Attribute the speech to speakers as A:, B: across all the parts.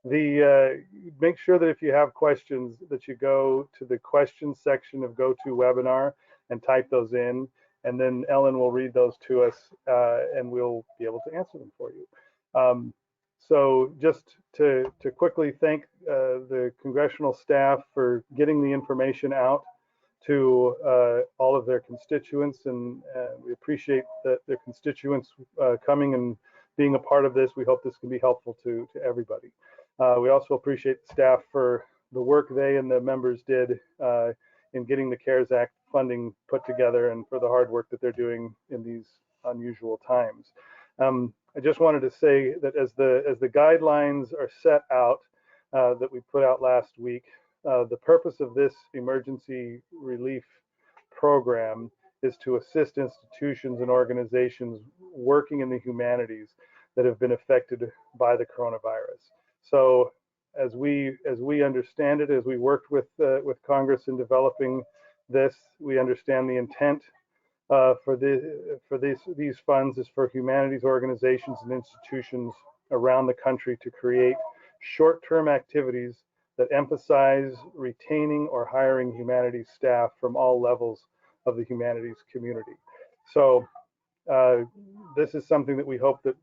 A: Make sure that if you have questions that you go to the questions section of GoToWebinar and type those in, and then Ellen will read those to us and we'll be able to answer them for you. So just to quickly thank the congressional staff for getting the information out to all of their constituents, and we appreciate that their constituents coming and being a part of this. We hope this can be helpful to everybody. We also appreciate the staff for the work they and the members did in getting the CARES Act funding put together, and for the hard work that they're doing in these unusual times. I just wanted to say that as the guidelines are set out that we put out last week, the purpose of this emergency relief program is to assist institutions and organizations working in the humanities that have been affected by the coronavirus. So as we understand it, as we worked with Congress in developing this, we understand the intent for these funds is for humanities organizations and institutions around the country to create short-term activities that emphasize retaining or hiring humanities staff from all levels of the humanities community. So this is something that we hope that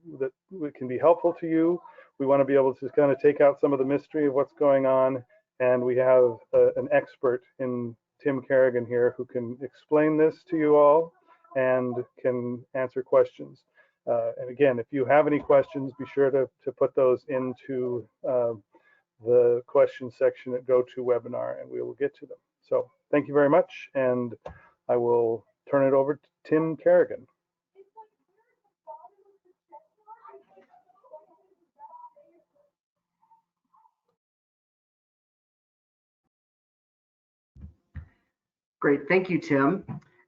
A: can be helpful to you. We want to be able to kind of take out some of the mystery of what's going on, and we have an expert in Tim Kerrigan here who can explain this to you all and can answer questions. And again, if you have any questions, be sure to put those into the question section at GoToWebinar, and we will get to them. So thank you very much, and I will turn it over to Tim Kerrigan.
B: Great, thank you, Tim.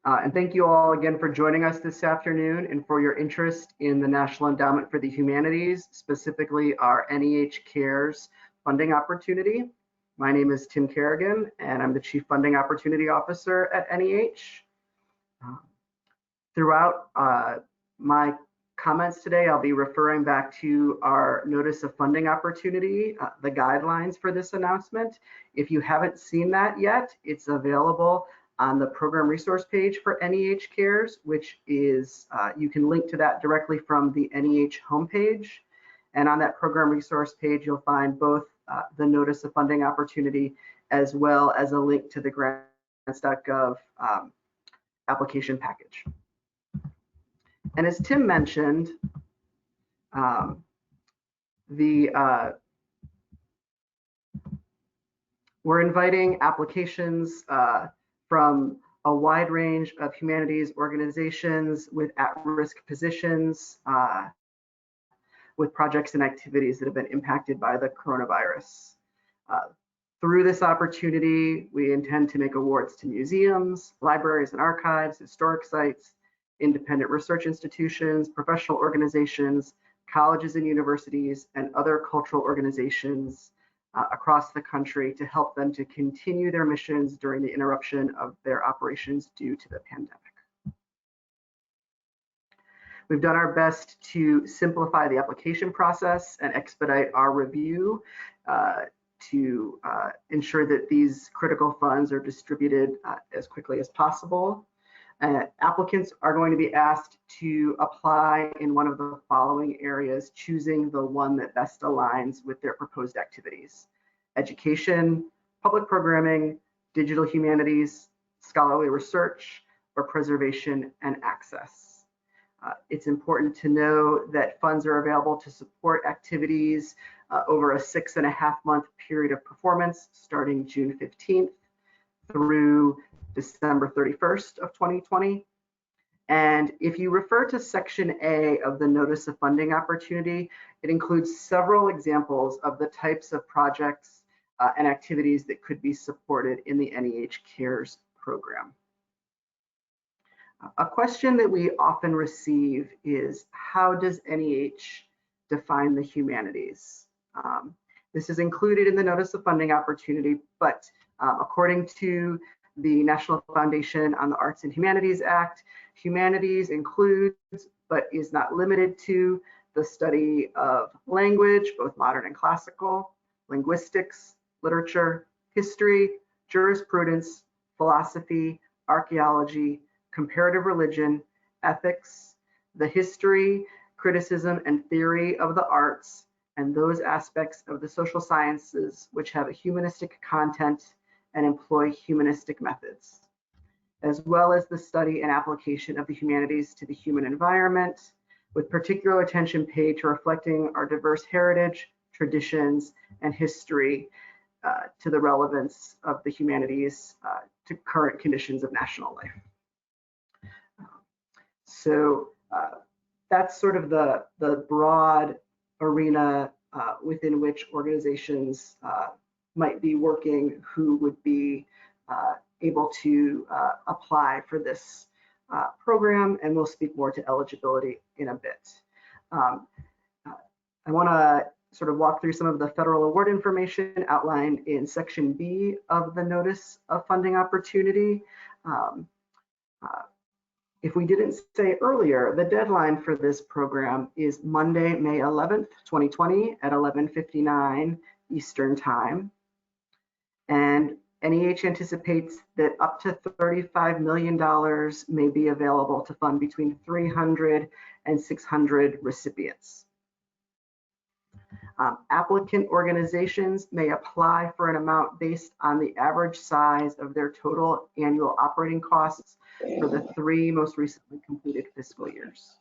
B: And thank you all again for joining us this afternoon and for your interest in the National Endowment for the Humanities, specifically our NEH CARES funding opportunity. My name is Tim Kerrigan, and I'm the Chief Funding Opportunity Officer at NEH. Throughout my comments today, I'll be referring back to our Notice of Funding Opportunity, the guidelines for this announcement. If you haven't seen that yet, it's available on the program resource page for NEH CARES, which is, you can link to that directly from the NEH homepage. And on that program resource page, you'll find both the Notice of Funding Opportunity as well as a link to the grants.gov application package. And as Tim mentioned, we're inviting applications from a wide range of humanities organizations with at-risk positions, with projects and activities that have been impacted by the coronavirus. Through this opportunity, we intend to make awards to museums, libraries and archives, historic sites, independent research institutions, professional organizations, colleges and universities, and other cultural organizations across the country to help them to continue their missions during the interruption of their operations due to the pandemic. We've done our best to simplify the application process and expedite our review to ensure that these critical funds are distributed as quickly as possible. Applicants are going to be asked to apply in one of the following areas, choosing the one that best aligns with their proposed activities: education, public programming, digital humanities, scholarly research, or preservation and access. It's important to know that funds are available to support activities over a 6.5-month period of performance starting June 15th through December 31st of 2020. And if you refer to Section A of the Notice of Funding Opportunity, it includes several examples of the types of projects and activities that could be supported in the NEH CARES program. A question that we often receive is, how does NEH define the humanities? This is included in the Notice of Funding Opportunity, but according to the National Foundation on the Arts and Humanities Act, humanities includes, but is not limited to, the study of language, both modern and classical, linguistics, literature, history, jurisprudence, philosophy, archaeology, comparative religion, ethics, the history, criticism, and theory of the arts, and those aspects of the social sciences which have a humanistic content and employ humanistic methods, as well as the study and application of the humanities to the human environment, with particular attention paid to reflecting our diverse heritage, traditions, and history to the relevance of the humanities to current conditions of national life. So that's sort of the broad arena within which organizations might be working who would be able to apply for this program, and we'll speak more to eligibility in a bit. I want to sort of walk through some of the federal award information outlined in Section B of the Notice of Funding Opportunity. If we didn't say earlier, the deadline for this program is Monday, May 11th, 2020 at 11:59 Eastern Time. And NEH anticipates that up to $35 million may be available to fund between 300 and 600 recipients. Applicant organizations may apply for an amount based on the average size of their total annual operating costs for the 3 most recently completed fiscal years.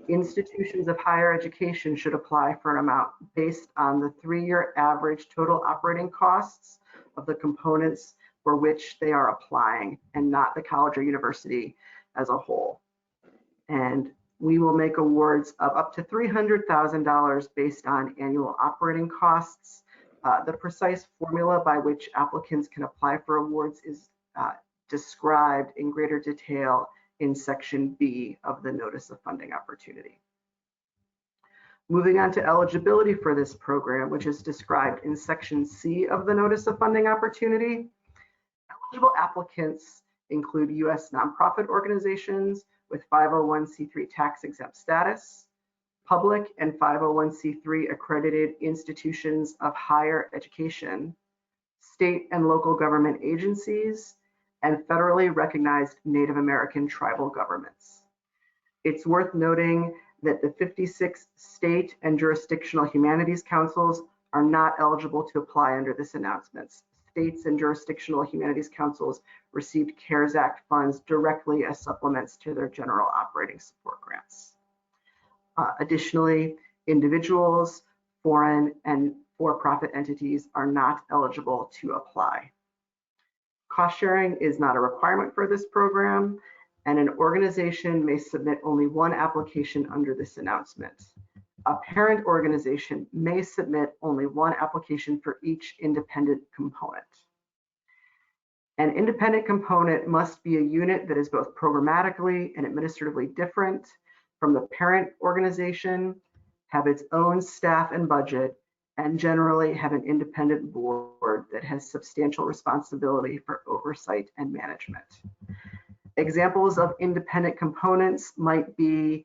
B: Institutions of higher education should apply for an amount based on the 3-year average total operating costs of the components for which they are applying, and not the college or university as a whole. And we will make awards of up to $300,000 based on annual operating costs. The precise formula by which applicants can apply for awards is described in greater detail in Section B of the Notice of Funding Opportunity. Moving on to eligibility for this program, which is described in Section C of the Notice of Funding Opportunity. Eligible applicants include U.S. nonprofit organizations with 501c3 tax-exempt status, public and 501c3 accredited institutions of higher education, state and local government agencies, and federally recognized Native American tribal governments. It's worth noting that the 56 state and jurisdictional humanities councils are not eligible to apply under this announcement. States and jurisdictional humanities councils received CARES Act funds directly as supplements to their general operating support grants. Additionally, individuals, foreign, and for-profit entities are not eligible to apply. Cost sharing is not a requirement for this program, and an organization may submit only one application under this announcement. A parent organization may submit only one application for each independent component. An independent component must be a unit that is both programmatically and administratively different from the parent organization, have its own staff and budget, and generally have an independent board that has substantial responsibility for oversight and management. Examples of independent components might be,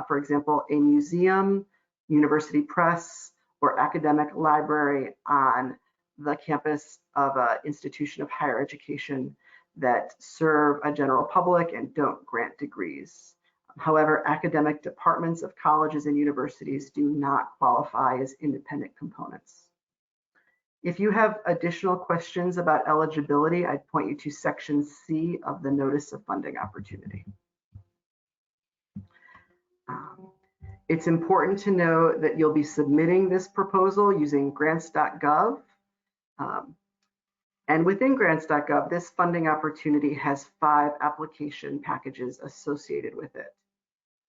B: for example, a museum, university press, or academic library on the campus of an institution of higher education that serve a general public and don't grant degrees. However, academic departments of colleges and universities do not qualify as independent components. If you have additional questions about eligibility, I'd point you to Section C of the Notice of Funding Opportunity. It's important to know that you'll be submitting this proposal using grants.gov. And within grants.gov, this funding opportunity has 5 application packages associated with it.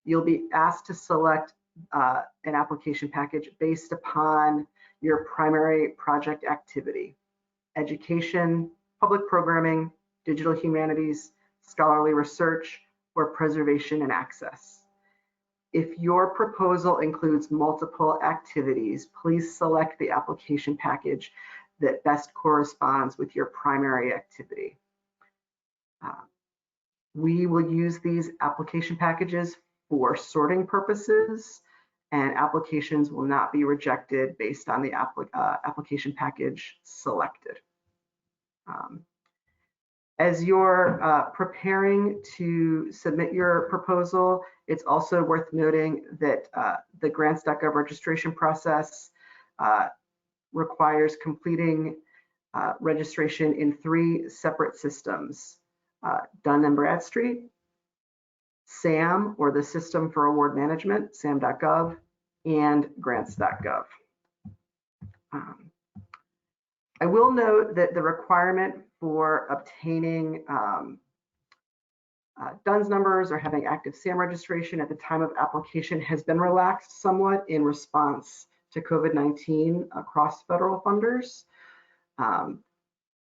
B: You'll be asked to select an application package based upon your primary project activity: education, public programming, digital humanities, scholarly research, or preservation and access. If your proposal includes multiple activities, please select the application package that best corresponds with your primary activity. We will use these application packages for sorting purposes, and applications will not be rejected based on the application package selected. As you're preparing to submit your proposal, it's also worth noting that the grants.gov registration process requires completing registration in 3 separate systems: Dun & Bradstreet, SAM, or the System for Award Management, SAM.gov, and grants.gov. I will note that the requirement for obtaining DUNS numbers or having active SAM registration at the time of application has been relaxed somewhat in response to COVID-19 across federal funders.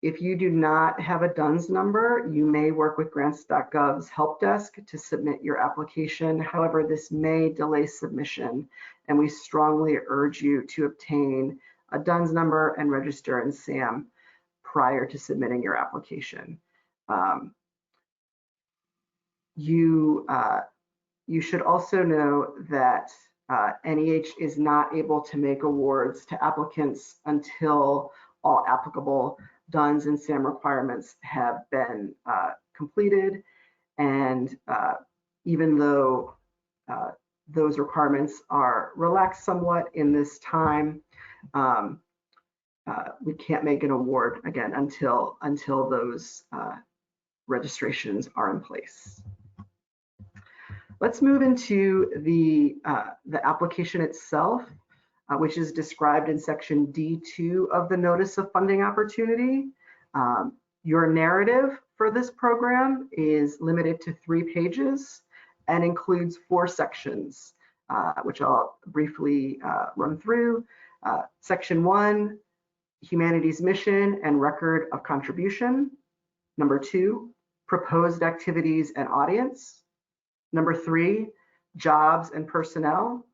B: If you do not have a DUNS number, you may work with grants.gov's help desk to submit your application. However, this may delay submission, and we strongly urge you to obtain a DUNS number and register in SAM prior to submitting your application. You should also know that NEH is not able to make awards to applicants until all applicable DUNS and SAM requirements have been completed. And even though those requirements are relaxed somewhat in this time, we can't make an award again until those registrations are in place. Let's move into the application itself, which is described in section D2 of the Notice of Funding Opportunity. Your narrative for this program is limited to 3 pages and includes 4 sections, which I'll briefly run through. Section 1, Humanities Mission and Record of Contribution. Number 2, Proposed Activities and Audience. Number 3, Jobs and Personnel.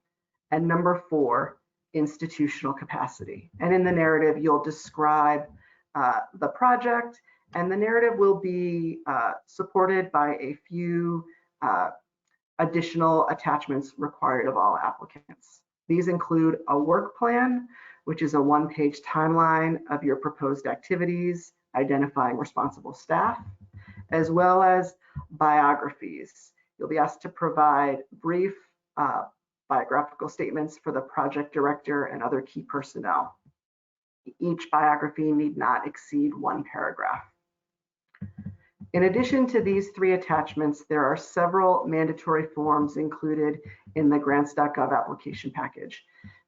B: And number 4, Institutional Capacity. And in the narrative, you'll describe the project, and the narrative will be supported by a few additional attachments required of all applicants. These include a work plan, which is a 1-page timeline of your proposed activities, identifying responsible staff, as well as biographies. You'll be asked to provide brief biographical statements for the project director and other key personnel. Each biography need not exceed 1 paragraph. In addition to these 3 attachments, there are several mandatory forms included in the grants.gov application package.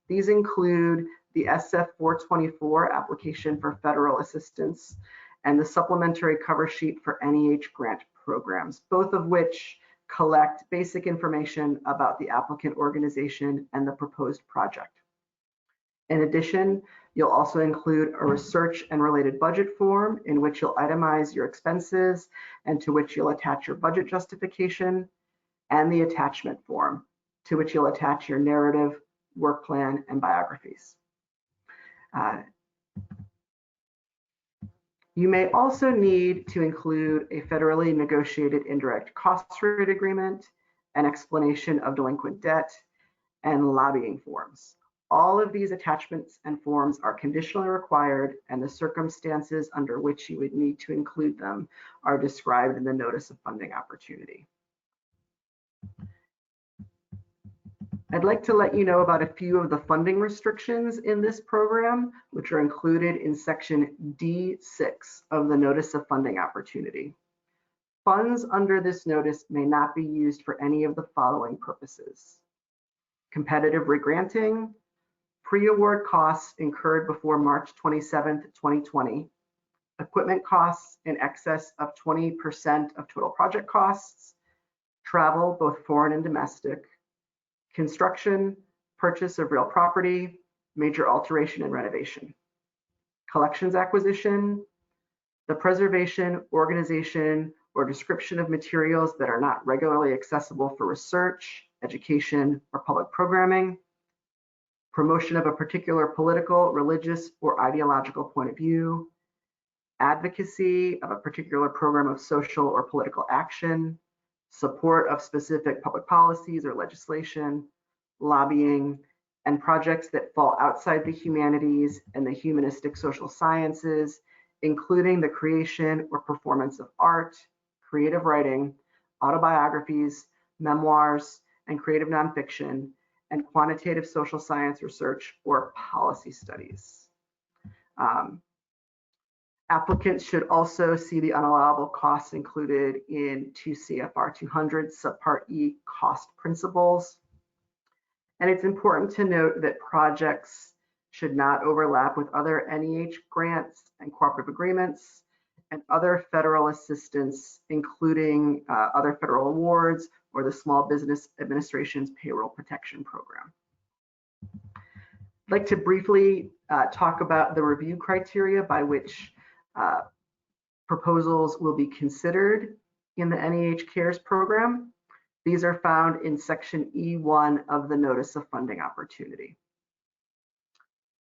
B: These include the SF 424 application for federal assistance and the supplementary cover sheet for NEH grant programs, both of which collect basic information about the applicant organization and the proposed project. In addition, you'll also include a research and related budget form in which you'll itemize your expenses and to which you'll attach your budget justification, and the attachment form to which you'll attach your narrative, work plan, and biographies. You may also need to include a federally negotiated indirect cost rate agreement, an explanation of delinquent debt, and lobbying forms. All of these attachments and forms are conditionally required, and the circumstances under which you would need to include them are described in the Notice of Funding Opportunity. I'd like to let you know about a few of the funding restrictions in this program, which are included in section D6 of the Notice of Funding Opportunity. Funds under this notice may not be used for any of the following purposes: competitive regranting, pre-award costs incurred before March 27th, 2020, equipment costs in excess of 20% of total project costs, travel, both foreign and domestic, construction, purchase of real property, major alteration and renovation, collections acquisition, the preservation, organization, or description of materials that are not regularly accessible for research, education, or public programming, promotion of a particular political, religious, or ideological point of view, advocacy of a particular program of social or political action, support of specific public policies or legislation, lobbying, and projects that fall outside the humanities and the humanistic social sciences, including the creation or performance of art, creative writing, autobiographies, memoirs, and creative nonfiction, and quantitative social science research or policy studies. Applicants should also see the unallowable costs included in 2 CFR 200 subpart E cost principles. And it's important to note that projects should not overlap with other NEH grants and cooperative agreements and other federal assistance, including other federal awards or the Small Business Administration's Payroll Protection Program. I'd like to briefly talk about the review criteria by which proposals will be considered in the NEH CARES program. These are found in section E1 of the Notice of Funding Opportunity.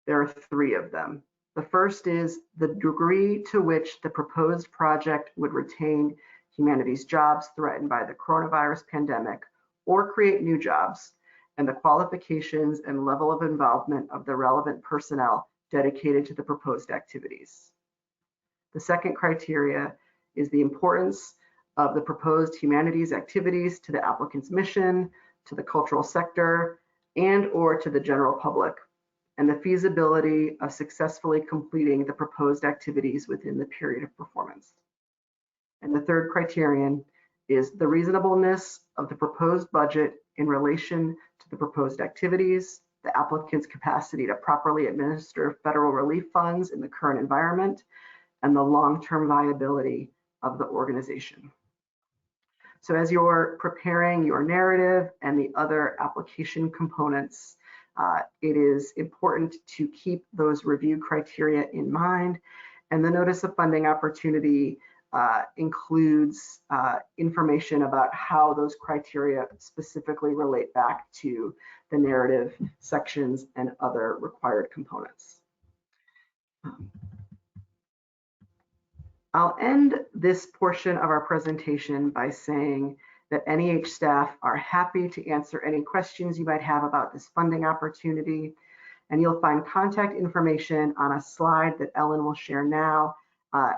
B: There are 3 of them. The first is the degree to which the proposed project would retain humanities jobs threatened by the coronavirus pandemic or create new jobs, and the qualifications and level of involvement of the relevant personnel dedicated to the proposed activities. The second criteria is the importance of the proposed humanities activities to the applicant's mission, to the cultural sector, and or to the general public, and the feasibility of successfully completing the proposed activities within the period of performance. And the third criterion is the reasonableness of the proposed budget in relation to the proposed activities, the applicant's capacity to properly administer federal relief funds in the current environment, and the long-term viability of the organization. So as you're preparing your narrative and the other application components, it is important to keep those review criteria in mind. And the Notice of Funding Opportunity includes information about how those criteria specifically relate back to the narrative sections and other required components. I'll end this portion of our presentation by saying that NEH staff are happy to answer any questions you might have about this funding opportunity. And you'll find contact information on a slide that Ellen will share now,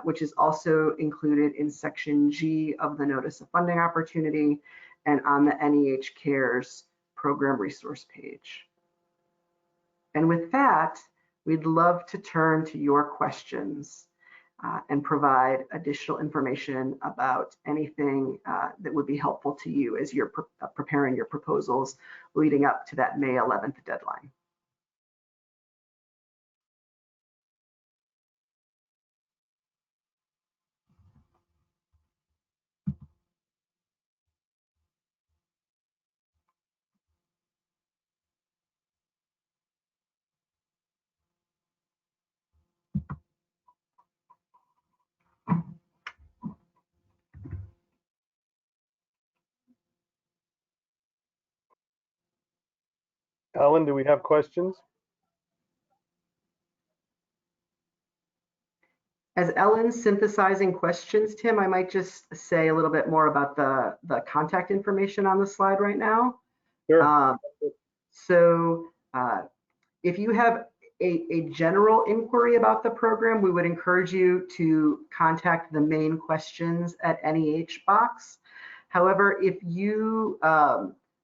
B: which is also included in section G of the Notice of Funding Opportunity and on the NEH CARES program resource page. And with that, we'd love to turn to your questions and provide additional information about anything that would be helpful to you as you're preparing your proposals leading up to that May 11th deadline.
A: Ellen, do we have questions?
B: As Ellen's synthesizing questions, Tim, I might just say a little bit more about the contact information on the slide right now.
A: Sure.
B: If you have a general inquiry about the program, we would encourage you to contact the main questions at NEH box. However, if you,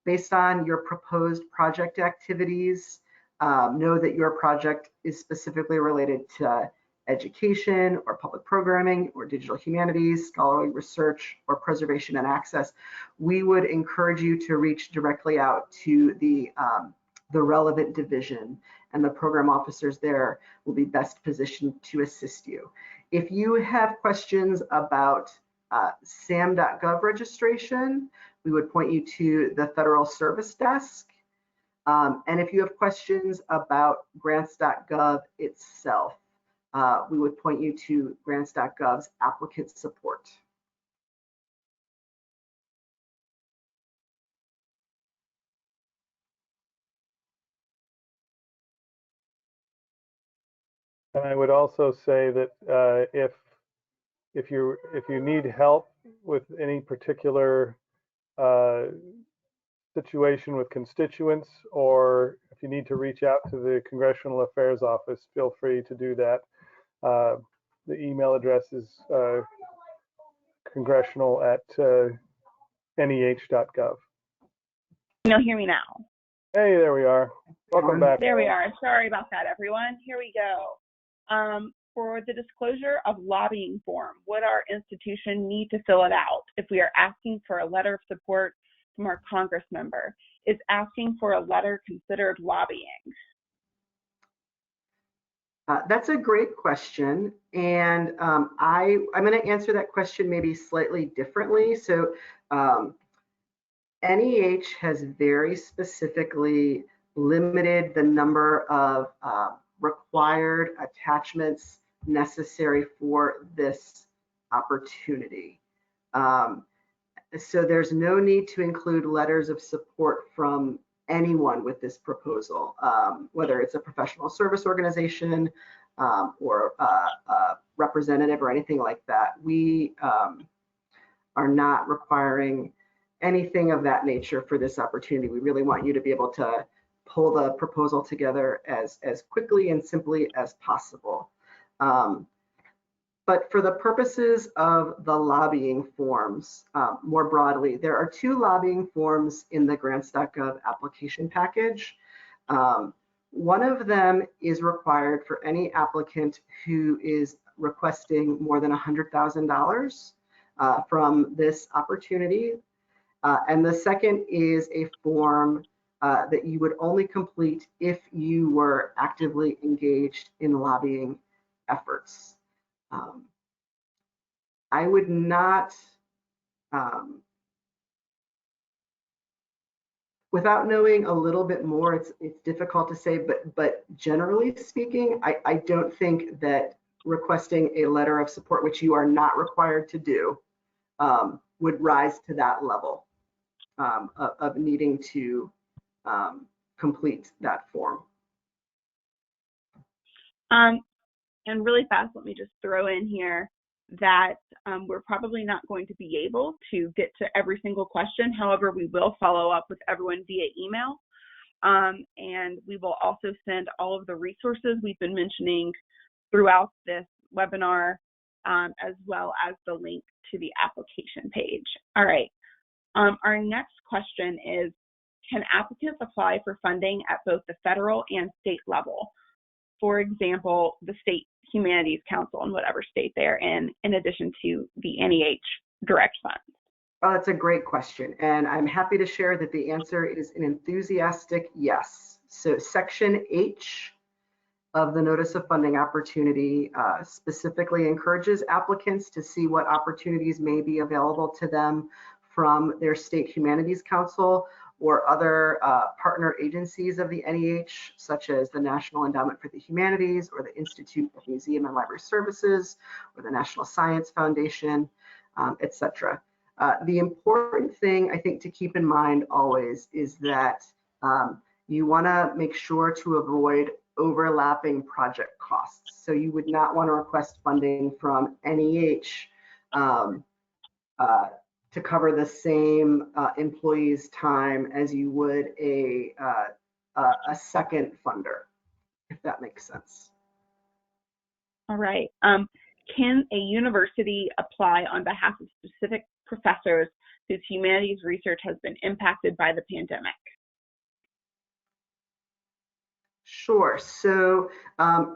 B: based on your proposed project activities, know that your project is specifically related to education or public programming or digital humanities, scholarly research, or preservation and access, we would encourage you to reach directly out to the relevant division, and the program officers there will be best positioned to assist you. If you have questions about SAM.gov registration, we would point you to the Federal Service Desk. And if you have questions about grants.gov itself, we would point you to grants.gov's applicant support.
A: And I would also say that if you need help with any particular situation with constituents, or if you need to reach out to the Congressional Affairs Office, feel free to do that. The email address is congressional@NEH.gov.
C: You'll hear me now.
A: Hey, there we are. Welcome back.
C: There we are. Sorry about that, everyone. Here we go. For the disclosure of lobbying form, would our institution need to fill it out if we are asking for a letter of support from our Congress member? Is asking for a letter considered lobbying?
B: That's a great question, and I'm going to answer that question maybe slightly differently. So NEH has very specifically limited the number of required attachments necessary for this opportunity. So there's no need to include letters of support from anyone with this proposal, whether it's a professional service organization or a representative or anything like that. We are not requiring anything of that nature for this opportunity. We really want you to be able to pull the proposal together as quickly and simply as possible. But for the purposes of the lobbying forms, more broadly, there are 2 lobbying forms in the grants.gov application package. One of them is required for any applicant who is requesting more than $100,000 from this opportunity. And the second is a form that you would only complete if you were actively engaged in lobbying efforts. I would not, without knowing a little bit more, it's difficult to say, but generally speaking, I don't think that requesting a letter of support, which you are not required to do, would rise to that level of needing to complete that form.
C: And really fast, let me just throw in here that we're probably not going to be able to get to every single question. However, we will follow up with everyone via email. And we will also send all of the resources we've been mentioning throughout this webinar, as well as the link to the application page. All right. Our next question is, can applicants apply for funding at both the federal and state level? For example, the State Humanities Council in whatever state they're in addition to the NEH direct funds?
B: Oh, that's a great question. And I'm happy to share that the answer is an enthusiastic yes. So Section H of the Notice of Funding Opportunity specifically encourages applicants to see what opportunities may be available to them from their State Humanities Council or other partner agencies of the NEH, such as the National Endowment for the Humanities or the Institute of Museum and Library Services or the National Science Foundation, etc. The important thing I think to keep in mind always is that you want to make sure to avoid overlapping project costs. So you would not want to request funding from NEH to cover the same employee's time as you would a second funder, if that makes sense.
C: All right. Can a university apply on behalf of specific professors whose humanities research has been impacted by the pandemic?
B: Sure. So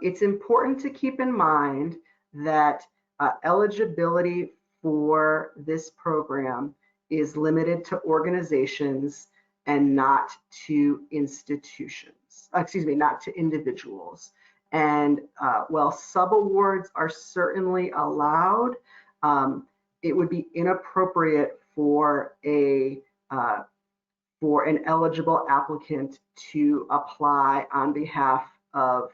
B: it's important to keep in mind that eligibility for this program is limited to organizations and not to institutions, not to individuals. And while subawards are certainly allowed, it would be inappropriate for an eligible applicant to apply on behalf of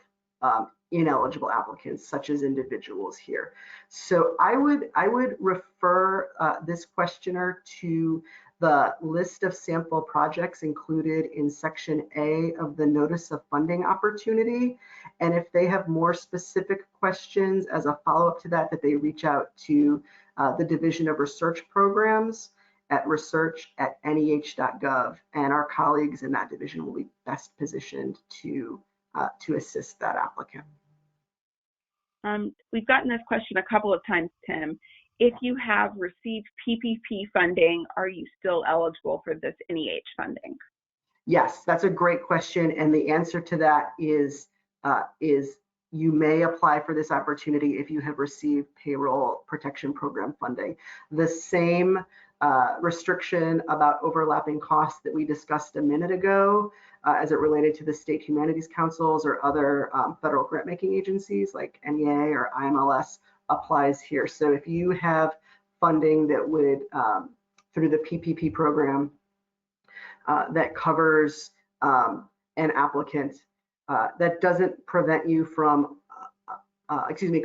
B: ineligible applicants, such as individuals here. So I would refer this questioner to the list of sample projects included in Section A of the Notice of Funding Opportunity. And if they have more specific questions as a follow-up to that, that they reach out to the Division of Research Programs, at research@NEH.gov, and our colleagues in that division will be best positioned to assist that applicant.
C: We've gotten this question a couple of times, Tim. If you have received PPP funding, are you still eligible for this NEH funding?
B: Yes, that's a great question, and the answer to that is you may apply for this opportunity if you have received Payroll Protection Program funding. The same restriction about overlapping costs that we discussed a minute ago as it related to the state humanities councils or other federal grant making agencies like NEA or IMLS applies here. So if you have funding that would, through the PPP program, that covers an applicant, that doesn't prevent you from,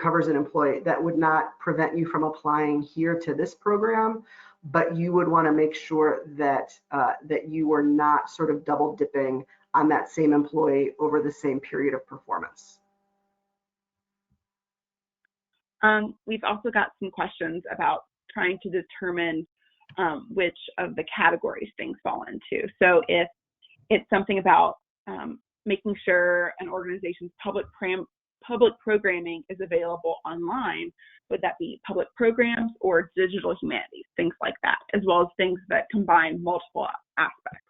B: covers an employee, that would not prevent you from applying here to this program, but you would want to make sure that that you are not sort of double dipping on that same employee over the same period of performance.
C: We've also got some questions about trying to determine which of the categories things fall into. So if it's something about making sure an organization's public programming is available online, would that be public programs or digital humanities, things like that, as well as things that combine multiple aspects?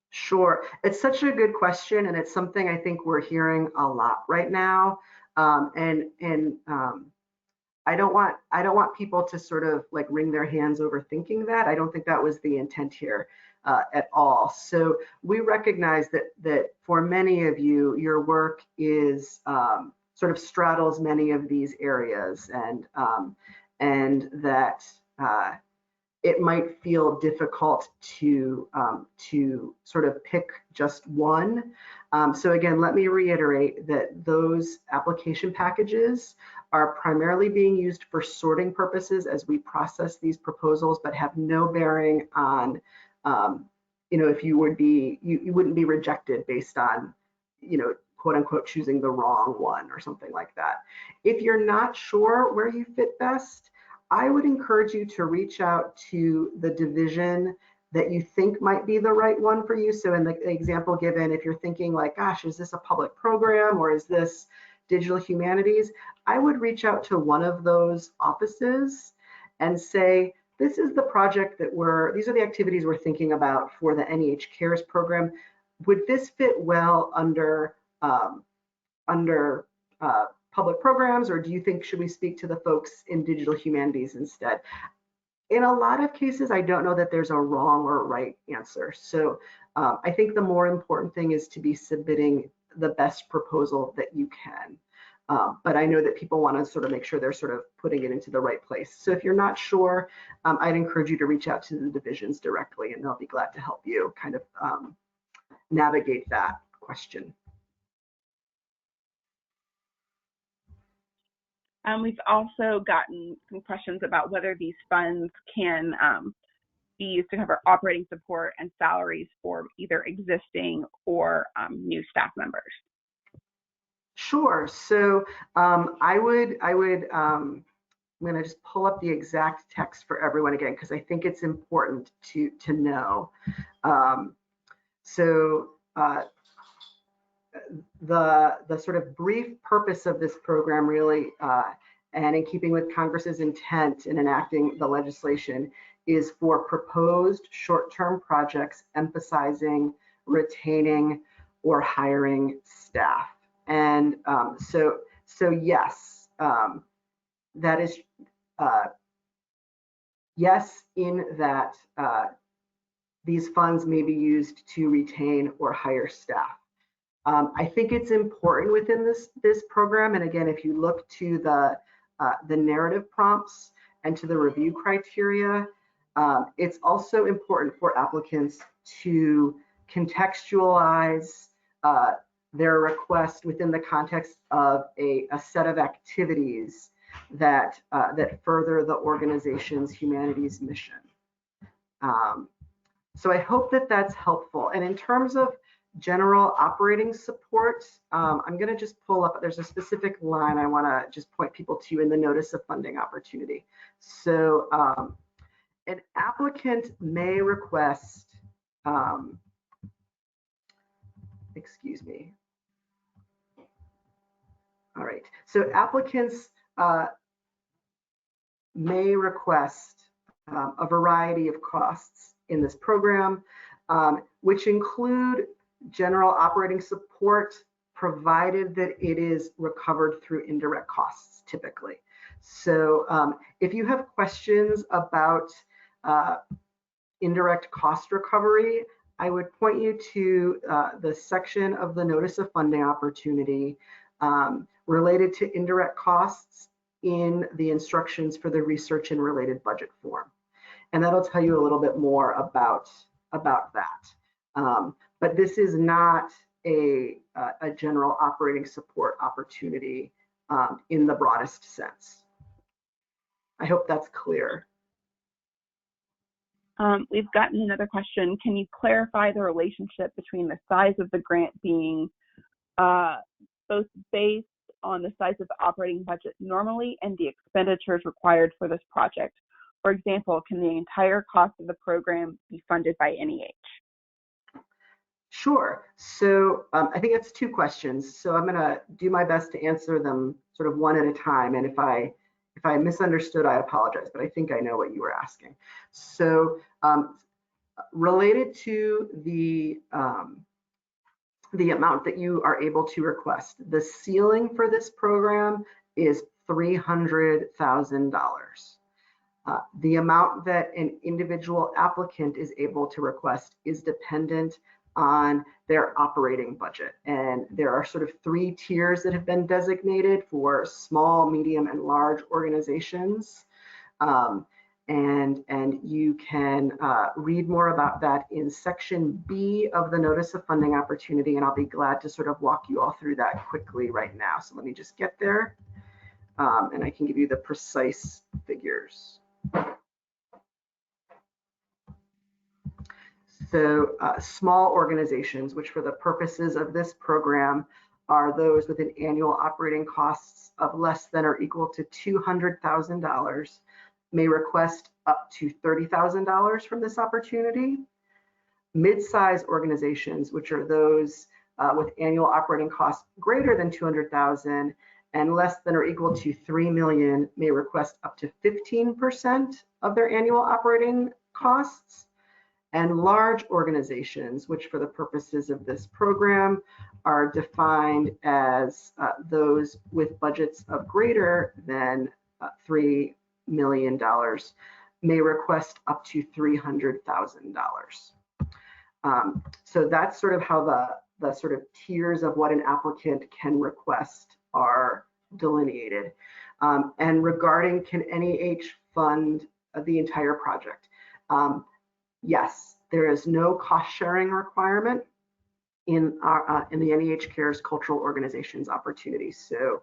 B: Sure, it's such a good question, and it's something I think we're hearing a lot right now. I don't want people to sort of like wring their hands over thinking that. I don't think that was the intent here at all. So we recognize that for many of you, your work is sort of straddles many of these areas, and that it might feel difficult to sort of pick just one. So again, let me reiterate that those application packages are primarily being used for sorting purposes as we process these proposals, but have no bearing on, if you would be, you wouldn't be rejected based on, quote unquote, choosing the wrong one or something like that. If you're not sure where you fit best, I would encourage you to reach out to the division that you think might be the right one for you. So in the example given, if you're thinking like, gosh, is this a public program or is this digital humanities? I would reach out to one of those offices and say, this is the project that these are the activities we're thinking about for the NEH CARES program. Would this fit well under public programs, or do you think should we speak to the folks in digital humanities instead? In a lot of cases, I don't know that there's a wrong or right answer. So I think the more important thing is to be submitting the best proposal that you can. But I know that people want to sort of make sure they're sort of putting it into the right place. So if you're not sure, I'd encourage you to reach out to the divisions directly, and they'll be glad to help you kind of navigate that question.
C: We've also gotten some questions about whether these funds can be used to cover operating support and salaries for either existing or new staff members.
B: Sure. So I'm going to just pull up the exact text for everyone again, because I think it's important to know. The sort of brief purpose of this program really, and in keeping with Congress's intent in enacting the legislation, is for proposed short-term projects emphasizing retaining or hiring staff. And so yes, that is yes, in that these funds may be used to retain or hire staff. I think it's important within this program, and again, if you look to the narrative prompts and to the review criteria, it's also important for applicants to contextualize their request within the context of a set of activities that further the organization's humanities mission. So I hope that that's helpful. And in terms of general operating support, I'm going to just pull up, there's a specific line I want to just point people to in the notice of funding opportunity. So An applicant may request, excuse me. All right, so applicants may request a variety of costs in this program, which include general operating support, provided that it is recovered through indirect costs typically. So if you have questions about indirect cost recovery, I would point you to the section of the Notice of Funding Opportunity related to indirect costs in the instructions for the research and related budget form. And that'll tell you a little bit more about that. But this is not a general operating support opportunity in the broadest sense. I hope that's clear.
C: We've gotten another question. Can you clarify the relationship between the size of the grant being both based on the size of the operating budget normally and the expenditures required for this project? For example, can the entire cost of the program be funded by NEH?
B: Sure. So I think that's two questions. So I'm going to do my best to answer them sort of one at a time. And if I misunderstood, I apologize, but I think I know what you were asking. So related to the amount that you are able to request, the ceiling for this program is $300,000. The amount that an individual applicant is able to request is dependent on their operating budget. And there are sort of 3 tiers that have been designated for small, medium, and large organizations. And you can read more about that in section B of the Notice of Funding Opportunity, and I'll be glad to sort of walk you all through that quickly right now. So let me just get there, and I can give you the precise figures. So small organizations, which for the purposes of this program are those with an annual operating costs of less than or equal to $200,000, may request up to $30,000 from this opportunity. Mid-size organizations, which are those with annual operating costs greater than $200,000 and less than or equal to $3 million, may request up to 15% of their annual operating costs. And large organizations, which for the purposes of this program are defined as those with budgets of greater than $3 million, may request up to $300,000. So that's sort of how the sort of tiers of what an applicant can request are delineated. And regarding can NEH fund the entire project? Yes, there is no cost sharing requirement in the NEH CARES cultural organizations opportunity. So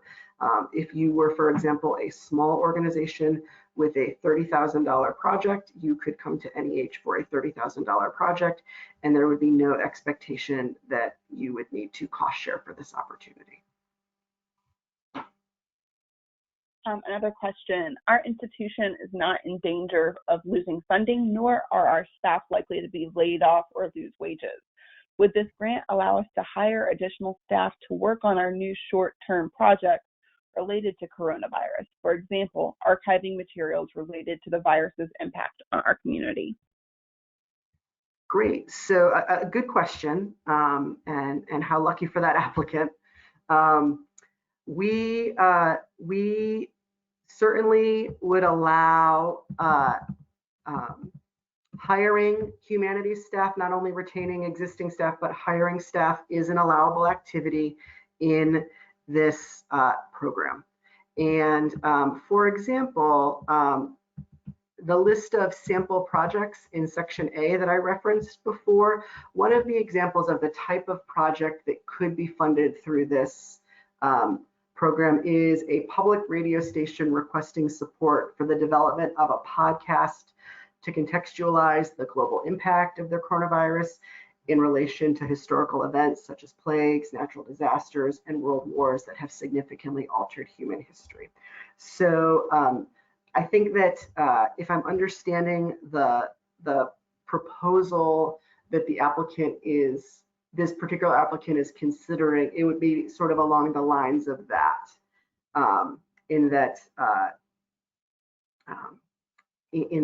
B: if you were, for example, a small organization with a $30,000 project, you could come to NEH for a $30,000 project, and there would be no expectation that you would need to cost share for this opportunity.
C: Another question, our institution is not in danger of losing funding, nor are our staff likely to be laid off or lose wages. Would this grant allow us to hire additional staff to work on our new short-term projects related to coronavirus? For example, archiving materials related to the virus's impact on our community.
B: Great, so a good question, and how lucky for that applicant. We certainly would allow hiring humanities staff, not only retaining existing staff, but hiring staff is an allowable activity in this program. And for example, the list of sample projects in section A that I referenced before, one of the examples of the type of project that could be funded through this program is a public radio station requesting support for the development of a podcast to contextualize the global impact of the coronavirus in relation to historical events such as plagues, natural disasters, and world wars that have significantly altered human history. So I think that if I'm understanding the proposal that this particular applicant is considering, it would be sort of along the lines of that, in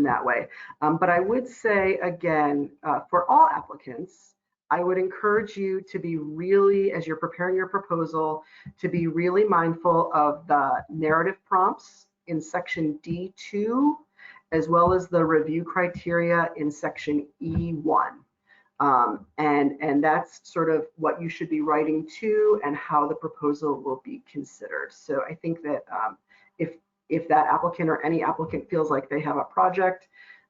B: that way. But I would say, again, for all applicants, I would encourage you to be really, as you're preparing your proposal, to be really mindful of the narrative prompts in section D2, as well as the review criteria in section E1. And that's sort of what you should be writing to and how the proposal will be considered. So I think that if that applicant or any applicant feels like they have a project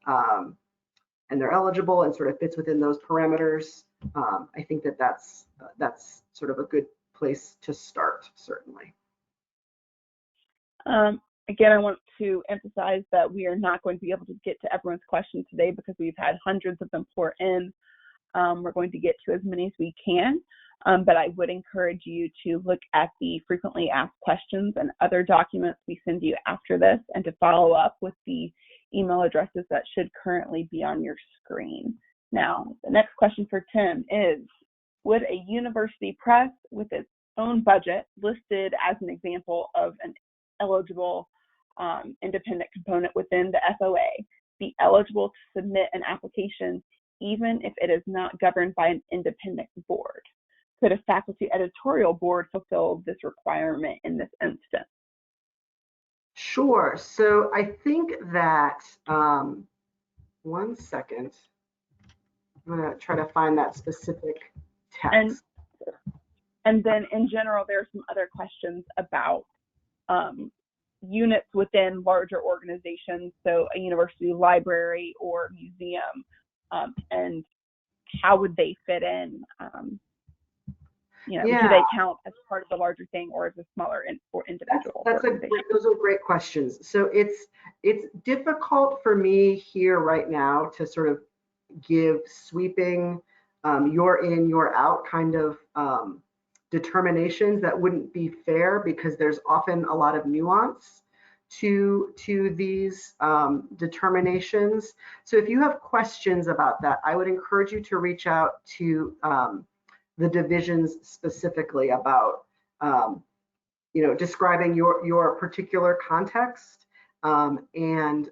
B: and they're eligible and sort of fits within those parameters, I think that that's sort of a good place to start, certainly.
C: Again, I want to emphasize that we are not going to be able to get to everyone's questions today because we've had hundreds of them pour in. We're going to get to as many as we can, but I would encourage you to look at the frequently asked questions and other documents we send you after this, and to follow up with the email addresses that should currently be on your screen. Now, the next question for Tim is, would a university press with its own budget listed as an example of an eligible independent component within the FOA be eligible to submit an application even if it is not governed by an independent board? Could a faculty editorial board fulfill this requirement in this instance?
B: Sure. So I think that, one second, I'm going to try to find that specific text.
C: And then in general, there are some other questions about units within larger organizations, so a university library or museum, and how would they fit in? Do they count as part of the larger thing or as a smaller or individual organization?
B: Those are great questions. So it's difficult for me here right now to sort of give sweeping you're in, you're out kind of determinations. That wouldn't be fair because there's often a lot of nuance to these determinations. So if you have questions about that, I would encourage you to reach out to the divisions specifically about describing your particular context and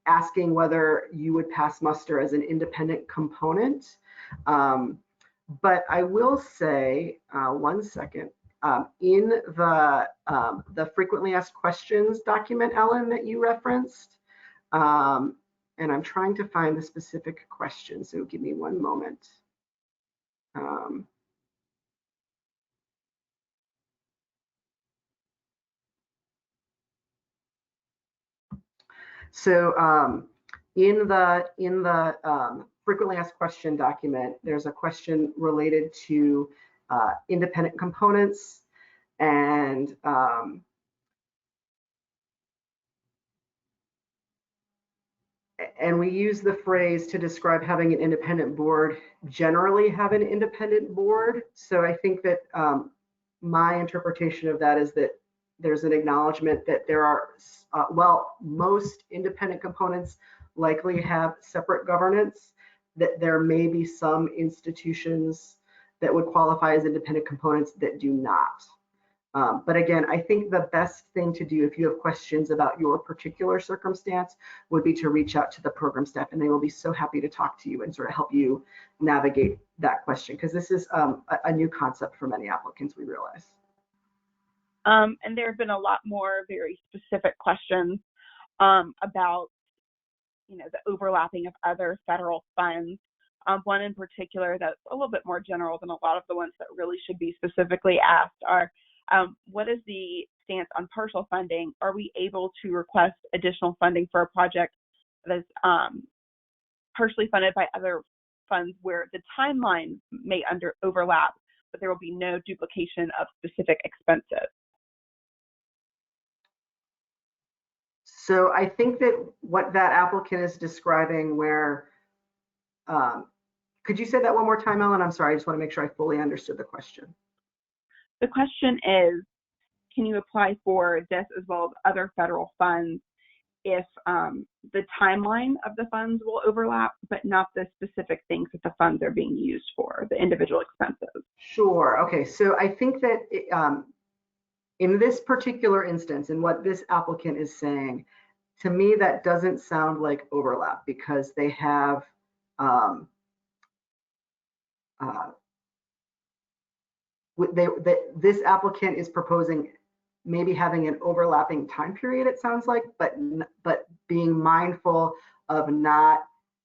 B: asking whether you would pass muster as an independent component. But I will say, one second, in the frequently asked questions document, Ellen, that you referenced, and I'm trying to find the specific question, so give me one moment. So in the frequently asked question document, there's a question related to independent components, and we use the phrase to describe having an independent board, generally have an independent board. So I think that my interpretation of that is that there's an acknowledgement that there are, most independent components likely have separate governance, that there may be some institutions that would qualify as independent components that do not. But again, I think the best thing to do if you have questions about your particular circumstance would be to reach out to the program staff, and they will be so happy to talk to you and sort of help you navigate that question, because this is a new concept for many applicants, we realize.
C: And there have been a lot more very specific questions about the overlapping of other federal funds. One in particular that's a little bit more general than a lot of the ones that really should be specifically asked are, what is the stance on partial funding? Are we able to request additional funding for a project that is partially funded by other funds where the timeline may overlap, but there will be no duplication of specific expenses?
B: So I think that what that applicant is describing where, could you say that one more time, Ellen? I'm sorry, I just want to make sure I fully understood the question.
C: The question is, can you apply for this as well as other federal funds if the timeline of the funds will overlap, but not the specific things that the funds are being used for, the individual expenses?
B: Sure. Okay. So I think that in this particular instance, and what this applicant is saying, to me, that doesn't sound like overlap, because they have this applicant is proposing maybe having an overlapping time period, it sounds like, but being mindful of not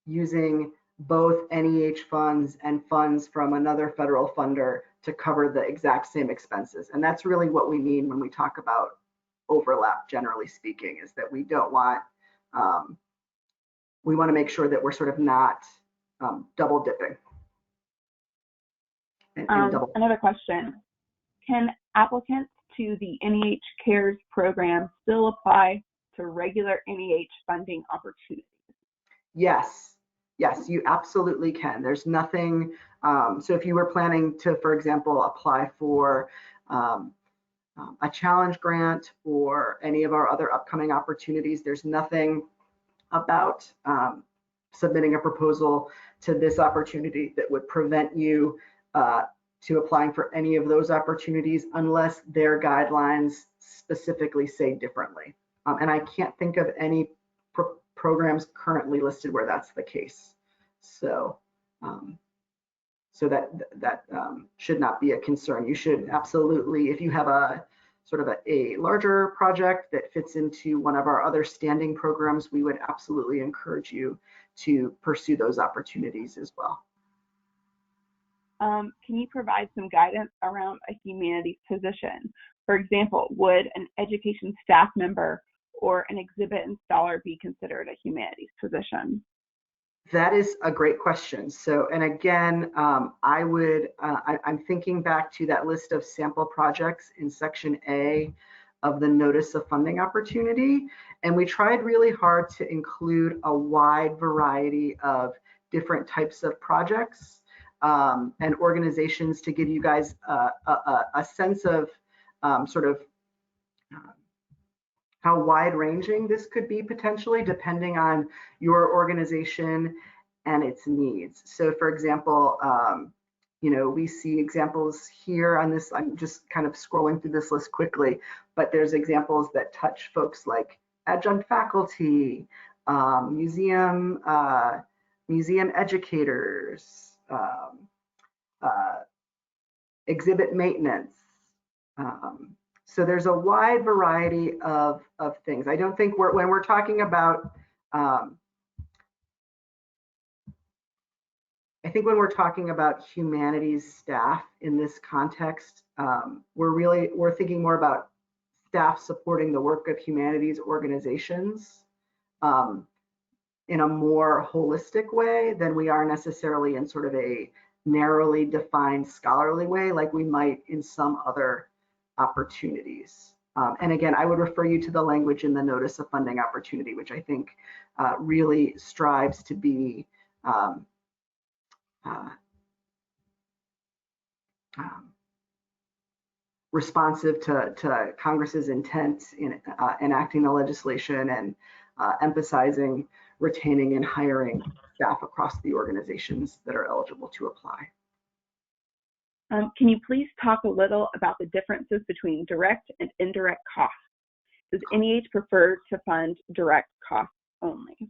B: using both NEH funds and funds from another federal funder to cover the exact same expenses. And that's really what we mean when we talk about overlap, generally speaking, is that we don't want, we want to make sure that we're sort of not double dipping.
C: Another question, can applicants to the NEH CARES program still apply to regular NEH funding opportunities?
B: Yes, yes, you absolutely can. There's nothing, so if you were planning to, for example, apply for a challenge grant or any of our other upcoming opportunities, there's nothing about submitting a proposal to this opportunity that would prevent you to applying for any of those opportunities unless their guidelines specifically say differently. And I can't think of any programs currently listed where that's the case. So, so that should not be a concern. You should absolutely, if you have a sort of a larger project that fits into one of our other standing programs, we would absolutely encourage you to pursue those opportunities as well.
C: Can you provide some guidance around a humanities position? For example, would an education staff member or an exhibit installer be considered a humanities position?
B: That is a great question. So, and again, I'm thinking back to that list of sample projects in section A of the notice of funding opportunity. And we tried really hard to include a wide variety of different types of projects and organizations to give you guys a sense of sort of how wide-ranging this could be potentially, depending on your organization and its needs. So, for example, you know, we see examples here on this. I'm just kind of scrolling through this list quickly, but there's examples that touch folks like adjunct faculty, museum educators, exhibit maintenance. So there's a wide variety of things. I don't think when we're talking about, I think when we're talking about humanities staff in this context, we're thinking more about staff supporting the work of humanities organizations in a more holistic way than we are necessarily in sort of a narrowly defined scholarly way like we might in some other opportunities. And again, I would refer you to the language in the notice of funding opportunity, which I think really strives to be responsive to Congress's intent in enacting the legislation and emphasizing retaining and hiring staff across the organizations that are eligible to apply.
C: Can you please talk a little about the differences between direct and indirect costs? Does NEH prefer to fund direct costs only?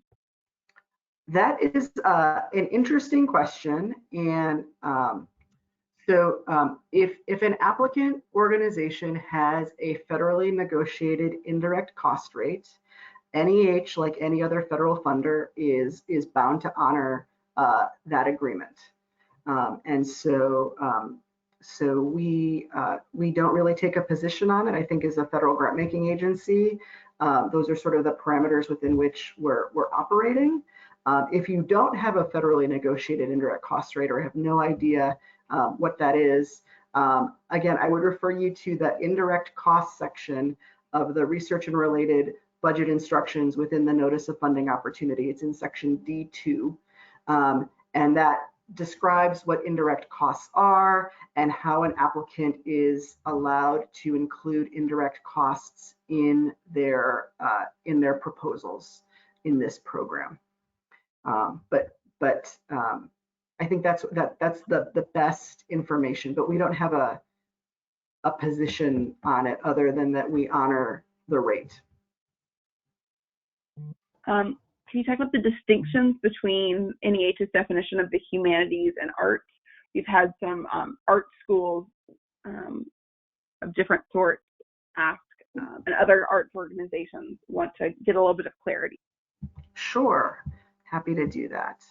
B: That is an interesting question. And so if an applicant organization has a federally negotiated indirect cost rate, NEH, like any other federal funder, is bound to honor that agreement. And so so we don't really take a position on it. I think as a federal grant making agency, those are sort of the parameters within which we're operating. If you don't have a federally negotiated indirect cost rate or have no idea what that is, again, I would refer you to the indirect cost section of the research and related budget instructions within the notice of funding opportunity. It's in section D2. And that describes what indirect costs are and how an applicant is allowed to include indirect costs in their proposals in this program. But I think that's the best information, but we don't have a position on it other than that we honor the rate.
C: Can you talk about the distinctions between NEH's definition of the humanities and arts? We've had some art schools of different sorts ask, and other arts organizations want to get a little bit of clarity.
B: Sure, happy to do that.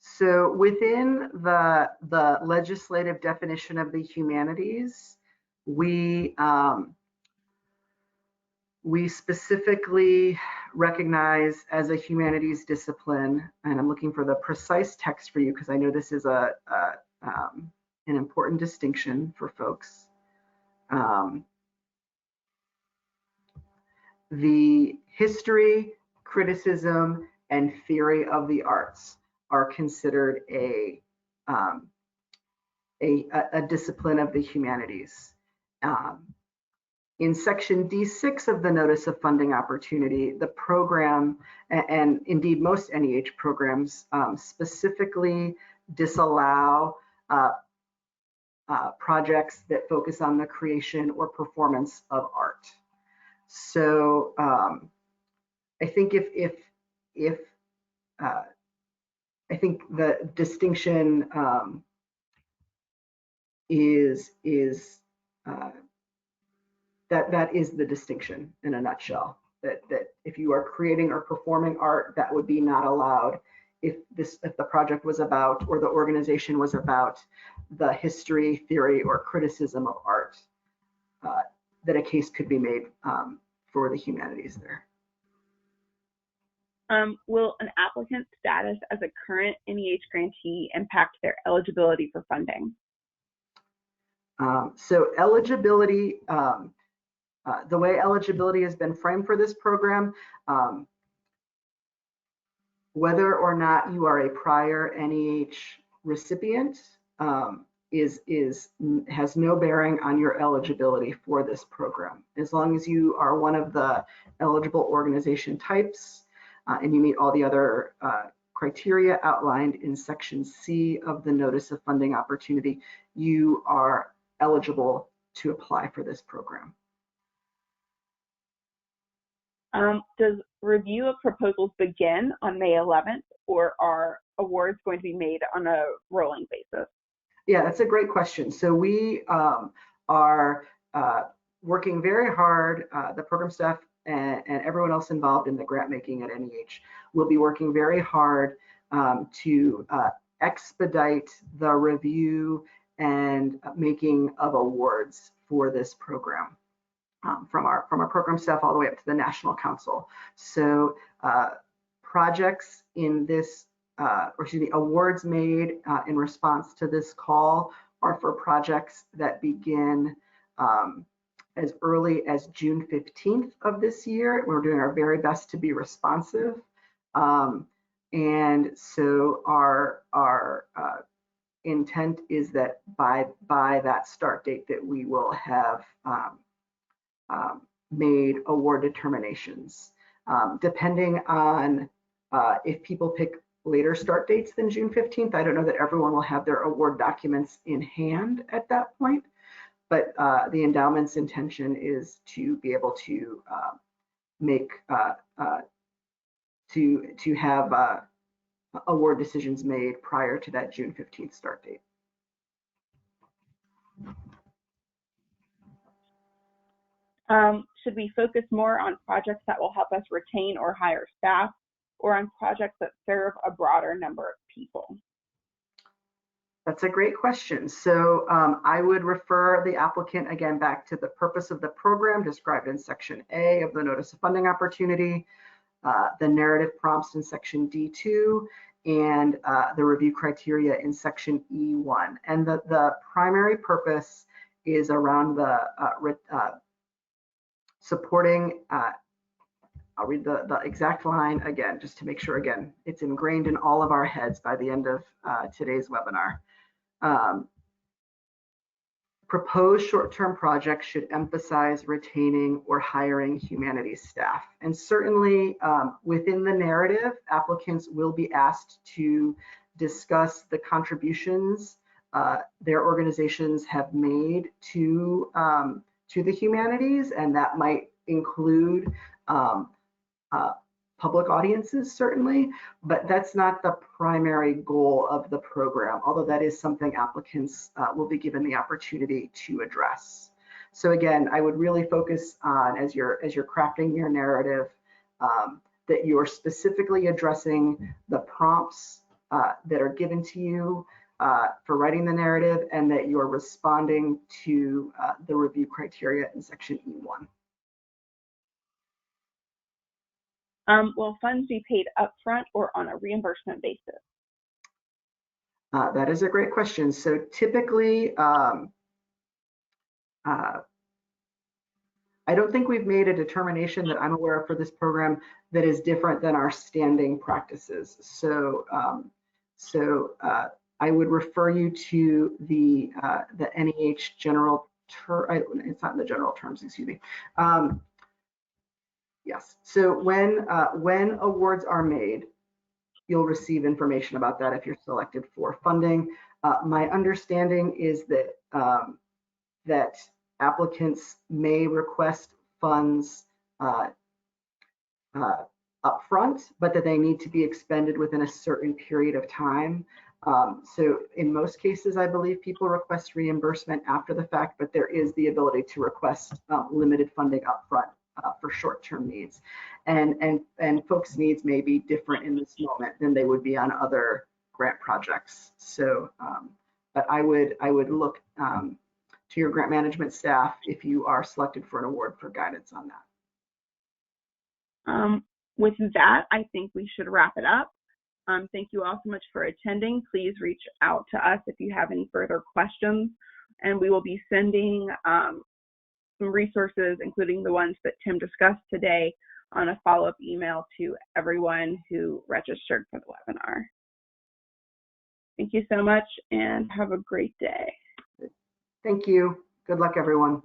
B: So within the legislative definition of the humanities, we specifically recognize as a humanities discipline, and I'm looking for the precise text for you because I know this is an important distinction for folks. The history, criticism, and theory of the arts are considered a discipline of the humanities. In section D6 of the Notice of Funding Opportunity, the program, and indeed most NEH programs, specifically disallow projects that focus on the creation or performance of art. So I think I think the distinction is that is the distinction in a nutshell. That if you are creating or performing art, that would be not allowed if the project was about, or the organization was about, the history, theory, or criticism of art. That a case could be made for the humanities there.
C: Will an applicant's status as a current NEH grantee impact their eligibility for funding?
B: So eligibility, the way eligibility has been framed for this program, whether or not you are a prior NEH recipient has no bearing on your eligibility for this program. As long as you are one of the eligible organization types and you meet all the other criteria outlined in section C of the Notice of Funding Opportunity, you are eligible to apply for this program.
C: Does review of proposals begin on May 11th, or are awards going to be made on a rolling basis?
B: Yeah, that's a great question. So we are working very hard, the program staff and everyone else involved in the grant making at NEH will be working very hard to expedite the review and making of awards for this program. From our program staff all the way up to the National Council. So projects in this, awards made in response to this call are for projects that begin as early as June 15th of this year. We're doing our very best to be responsive. And so our intent is that by that start date that we will have made award determinations. Depending on if people pick later start dates than June 15th, I don't know that everyone will have their award documents in hand at that point, but the endowment's intention is to be able to make, to have award decisions made prior to that June 15th start date.
C: Should we focus more on projects that will help us retain or hire staff, or on projects that serve a broader number of people?
B: That's a great question. So I would refer the applicant again back to the purpose of the program described in section A of the Notice of Funding Opportunity, the narrative prompts in section D2, and the review criteria in section E1. And the primary purpose is around the supporting I'll read the exact line again, just to make sure, again, it's ingrained in all of our heads by the end of today's webinar. Proposed short-term projects should emphasize retaining or hiring humanities staff. And certainly within the narrative, applicants will be asked to discuss the contributions their organizations have made to the humanities, and that might include public audiences, certainly, but that's not the primary goal of the program, although that is something applicants will be given the opportunity to address. So again, I would really focus on, as you're crafting your narrative, that you're specifically addressing the prompts that are given to you for writing the narrative, and that you're responding to the review criteria in section E1.
C: Will funds be paid upfront or on a reimbursement basis?
B: That is a great question. So typically, I don't think we've made a determination that I'm aware of for this program that is different than our standing practices. So, I would refer you to the NEH general term. It's not in the general terms, excuse me. Yes. So when awards are made, you'll receive information about that if you're selected for funding. My understanding is that that applicants may request funds upfront, but that they need to be expended within a certain period of time. So in most cases, I believe people request reimbursement after the fact, but there is the ability to request limited funding upfront for short-term needs. And folks' needs may be different in this moment than they would be on other grant projects. So, but I would look to your grant management staff if you are selected for an award for guidance on that.
C: With that, I think we should wrap it up. Thank you all so much for attending. Please reach out to us if you have any further questions, and we will be sending some resources, including the ones that Tim discussed today, on a follow-up email to everyone who registered for the webinar. Thank you so much and have a great day.
B: Thank you. Good luck, everyone.